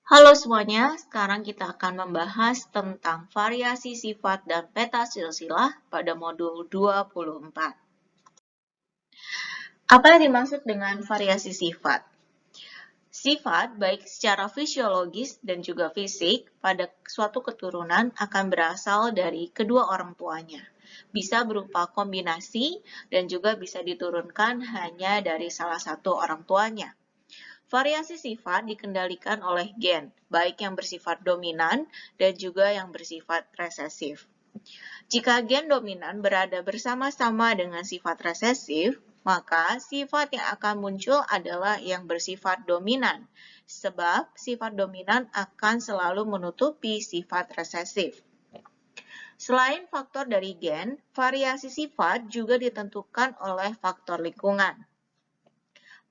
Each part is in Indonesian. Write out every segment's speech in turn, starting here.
Halo semuanya, sekarang kita akan membahas tentang variasi sifat dan peta silsilah pada modul 24. Apa yang dimaksud dengan variasi sifat? Sifat, baik secara fisiologis dan juga fisik, pada suatu keturunan akan berasal dari kedua orang tuanya. Bisa berupa kombinasi dan juga bisa diturunkan hanya dari salah satu orang tuanya. Variasi sifat dikendalikan oleh gen, baik yang bersifat dominan dan juga yang bersifat resesif. Jika gen dominan berada bersama-sama dengan sifat resesif, maka sifat yang akan muncul adalah yang bersifat dominan, sebab sifat dominan akan selalu menutupi sifat resesif. Selain faktor dari gen, variasi sifat juga ditentukan oleh faktor lingkungan.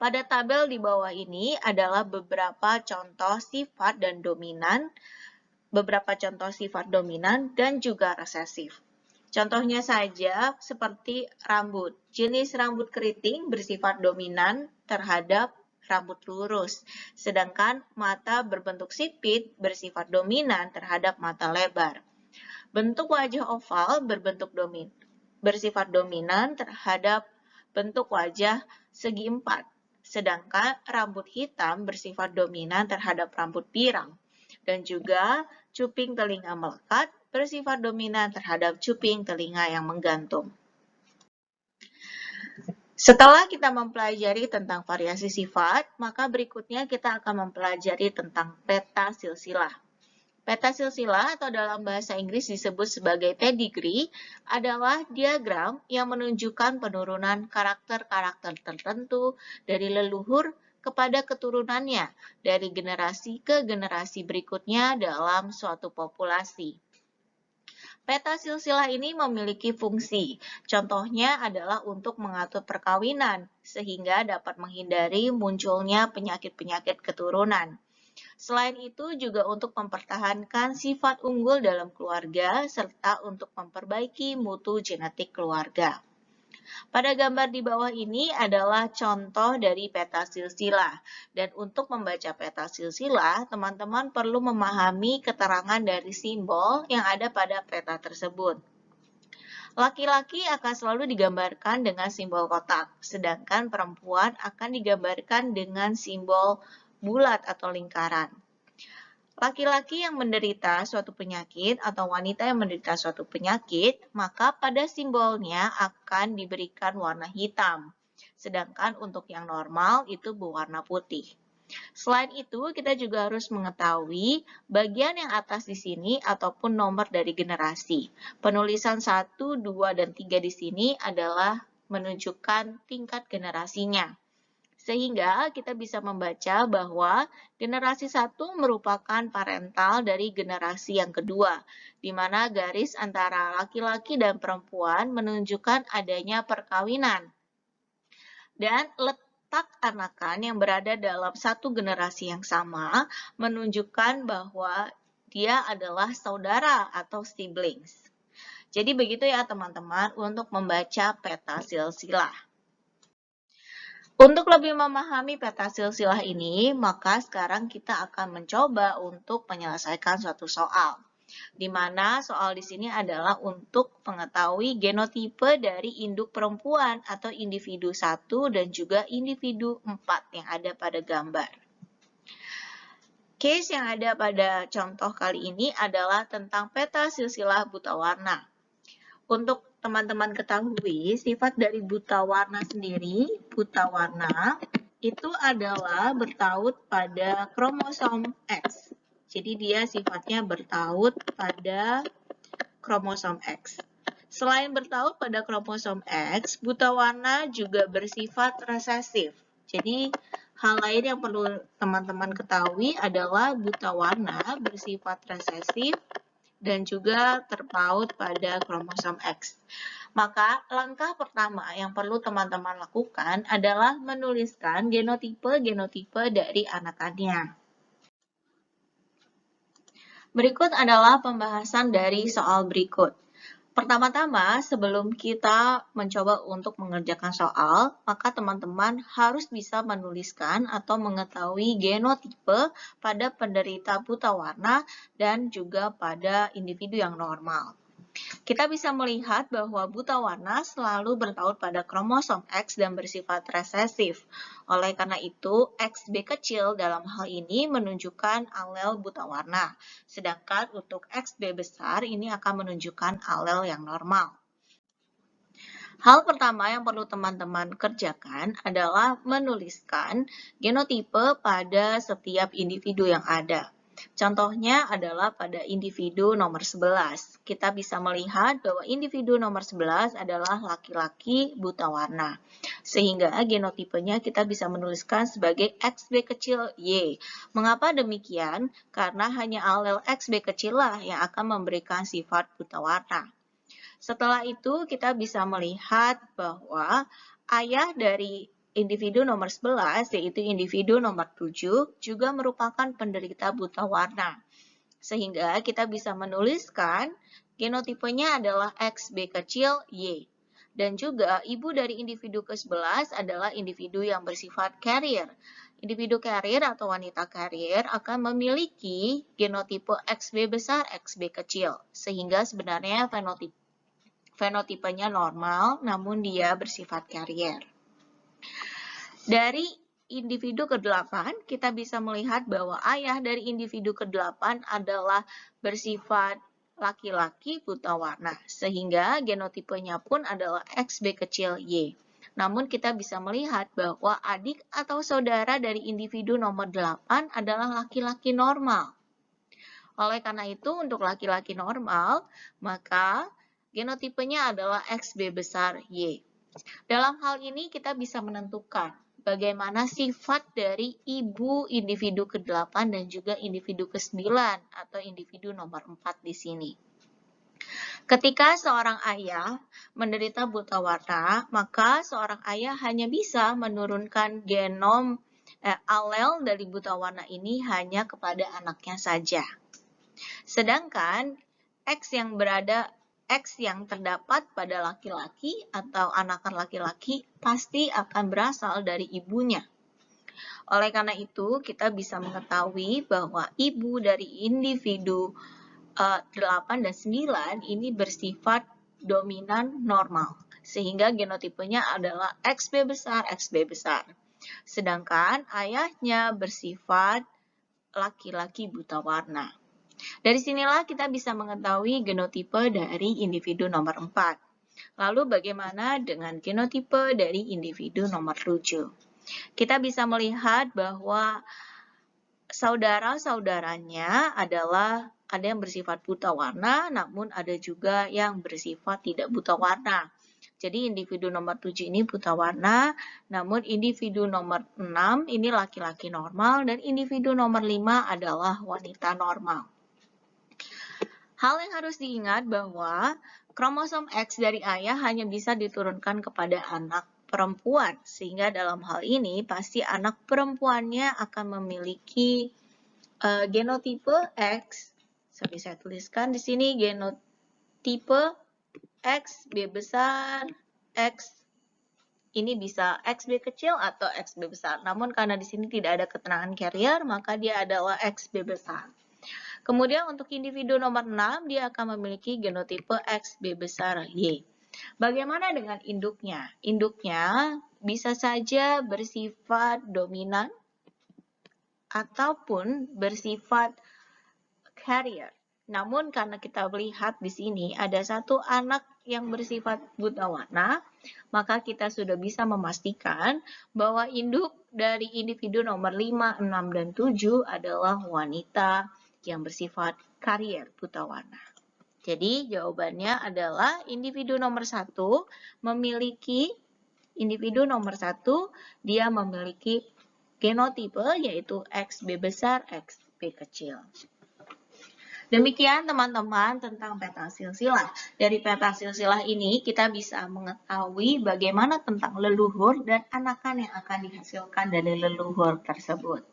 Pada tabel di bawah ini adalah beberapa contoh sifat dominan dan juga resesif. Contohnya saja seperti rambut. Jenis rambut keriting bersifat dominan terhadap rambut lurus, sedangkan mata berbentuk sipit bersifat dominan terhadap mata lebar. Bentuk wajah oval bersifat dominan terhadap bentuk wajah segi empat, sedangkan rambut hitam bersifat dominan terhadap rambut pirang, dan juga cuping telinga melekat bersifat dominan terhadap cuping telinga yang menggantung. Setelah kita mempelajari tentang variasi sifat, maka berikutnya kita akan mempelajari tentang peta silsilah. Peta silsilah atau dalam bahasa Inggris disebut sebagai pedigree adalah diagram yang menunjukkan penurunan karakter-karakter tertentu dari leluhur kepada keturunannya dari generasi ke generasi berikutnya dalam suatu populasi. Peta silsilah ini memiliki fungsi, contohnya adalah untuk mengatur perkawinan, sehingga dapat menghindari munculnya penyakit-penyakit keturunan. Selain itu juga untuk mempertahankan sifat unggul dalam keluarga, serta untuk memperbaiki mutu genetik keluarga. Pada gambar di bawah ini adalah contoh dari peta silsilah. Dan untuk membaca peta silsilah, teman-teman perlu memahami keterangan dari simbol yang ada pada peta tersebut. Laki-laki akan selalu digambarkan dengan simbol kotak, sedangkan perempuan akan digambarkan dengan simbol bulat atau lingkaran. Laki-laki yang menderita suatu penyakit atau wanita yang menderita suatu penyakit, maka pada simbolnya akan diberikan warna hitam. Sedangkan untuk yang normal itu berwarna putih. Selain itu, kita juga harus mengetahui bagian yang atas di sini ataupun nomor dari generasi. Penulisan 1, 2, dan 3 di sini adalah menunjukkan tingkat generasinya. Sehingga kita bisa membaca bahwa generasi 1 merupakan parental dari generasi yang kedua, di mana garis antara laki-laki dan perempuan menunjukkan adanya perkawinan. Dan letak anakan yang berada dalam satu generasi yang sama menunjukkan bahwa dia adalah saudara atau siblings. Jadi begitu ya teman-teman untuk membaca peta silsilah. Untuk lebih memahami peta silsilah ini, maka sekarang kita akan mencoba untuk menyelesaikan suatu soal. Di mana soal di sini adalah untuk mengetahui genotipe dari induk perempuan atau individu 1 dan juga individu 4 yang ada pada gambar. Case yang ada pada contoh kali ini adalah tentang peta silsilah buta warna. Untuk teman-teman ketahui, sifat dari buta warna sendiri, buta warna itu adalah bertaut pada kromosom X. Jadi dia sifatnya bertaut pada kromosom X. Selain bertaut pada kromosom X, buta warna juga bersifat resesif. Jadi hal lain yang perlu teman-teman ketahui adalah buta warna bersifat resesif dan juga terpaut pada kromosom X. Maka langkah pertama yang perlu teman-teman lakukan adalah menuliskan genotipe dari anakannya. Berikut adalah pembahasan dari soal berikut. Pertama-tama, sebelum kita mencoba untuk mengerjakan soal, maka teman-teman harus bisa menuliskan atau mengetahui genotipe pada penderita buta warna dan juga pada individu yang normal. Kita bisa melihat bahwa buta warna selalu bertaut pada kromosom X dan bersifat resesif. Oleh karena itu, XB kecil dalam hal ini menunjukkan alel buta warna, sedangkan untuk XB besar ini akan menunjukkan alel yang normal. Hal pertama yang perlu teman-teman kerjakan adalah menuliskan genotipe pada setiap individu yang ada. Contohnya adalah pada individu nomor 11. Kita bisa melihat bahwa individu nomor 11 adalah laki-laki buta warna. Sehingga genotipenya kita bisa menuliskan sebagai XB kecil Y. Mengapa demikian? Karena hanya alel XB kecil lah yang akan memberikan sifat buta warna. Setelah itu kita bisa melihat bahwa ayah dari individu nomor 11, yaitu individu nomor 7, juga merupakan penderita buta warna. Sehingga kita bisa menuliskan genotipenya adalah XB kecil Y. Dan juga ibu dari individu ke-11 adalah individu yang bersifat carrier. Individu carrier atau wanita carrier akan memiliki genotipe XB besar, XB kecil. Sehingga sebenarnya fenotipenya normal, namun dia bersifat carrier. Dari individu ke-8, kita bisa melihat bahwa ayah dari individu ke-8 adalah bersifat laki-laki buta warna, sehingga genotipenya pun adalah XB kecil Y. Namun kita bisa melihat bahwa adik atau saudara dari individu nomor 8 adalah laki-laki normal. Oleh karena itu, untuk laki-laki normal, maka genotipenya adalah XB besar Y. Dalam hal ini kita bisa menentukan bagaimana sifat dari ibu individu ke-8 dan juga individu ke-9 atau individu nomor 4 di sini. Ketika seorang ayah menderita buta warna, maka seorang ayah hanya bisa menurunkan genom alel dari buta warna ini hanya kepada anaknya saja. Sedangkan X yang terdapat pada laki-laki atau anakan laki-laki pasti akan berasal dari ibunya. Oleh karena itu, kita bisa mengetahui bahwa ibu dari individu 8 dan 9 ini bersifat dominan normal, sehingga genotipenya adalah XB besar, XB besar. Sedangkan ayahnya bersifat laki-laki buta warna. Dari sinilah kita bisa mengetahui genotipe dari individu nomor 4. Lalu bagaimana dengan genotipe dari individu nomor 7? Kita bisa melihat bahwa saudara-saudaranya adalah ada yang bersifat buta warna, namun ada juga yang bersifat tidak buta warna. Jadi individu nomor 7 ini buta warna, namun individu nomor 6 ini laki-laki normal, dan individu nomor 5 adalah wanita normal. Hal yang harus diingat bahwa kromosom X dari ayah hanya bisa diturunkan kepada anak perempuan, sehingga dalam hal ini pasti anak perempuannya akan memiliki genotipe X. Saya tuliskan di sini genotipe X, B besar, X. Ini bisa XB kecil atau XB besar. Namun karena di sini tidak ada keterangan carrier, maka dia adalah XB besar. Kemudian untuk individu nomor 6, dia akan memiliki genotipe XB besar Y. Bagaimana dengan induknya? Induknya bisa saja bersifat dominan ataupun bersifat carrier. Namun karena kita melihat di sini ada satu anak yang bersifat buta warna, maka kita sudah bisa memastikan bahwa induk dari individu nomor 5, 6, dan 7 adalah wanita yang bersifat carrier buta warna. Jadi jawabannya adalah individu nomor 1 dia memiliki genotipe yaitu XB besar, XB kecil. Demikian teman-teman tentang peta silsilah. Dari peta silsilah ini kita bisa mengetahui bagaimana tentang leluhur dan anakan yang akan dihasilkan dari leluhur tersebut.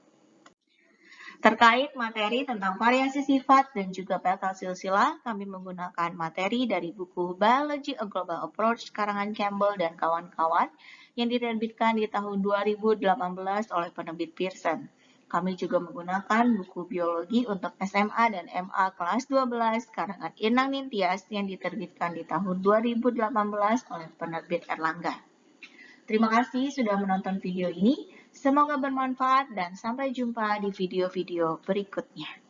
Terkait materi tentang variasi sifat dan juga peta silsilah, kami menggunakan materi dari buku Biology A Global Approach karangan Campbell dan kawan-kawan yang diterbitkan di tahun 2018 oleh penerbit Pearson. Kami juga menggunakan buku biologi untuk SMA dan MA kelas 12 karangan Inang Nintias yang diterbitkan di tahun 2018 oleh penerbit Erlangga. Terima kasih sudah menonton video ini. Semoga bermanfaat dan sampai jumpa di video-video berikutnya.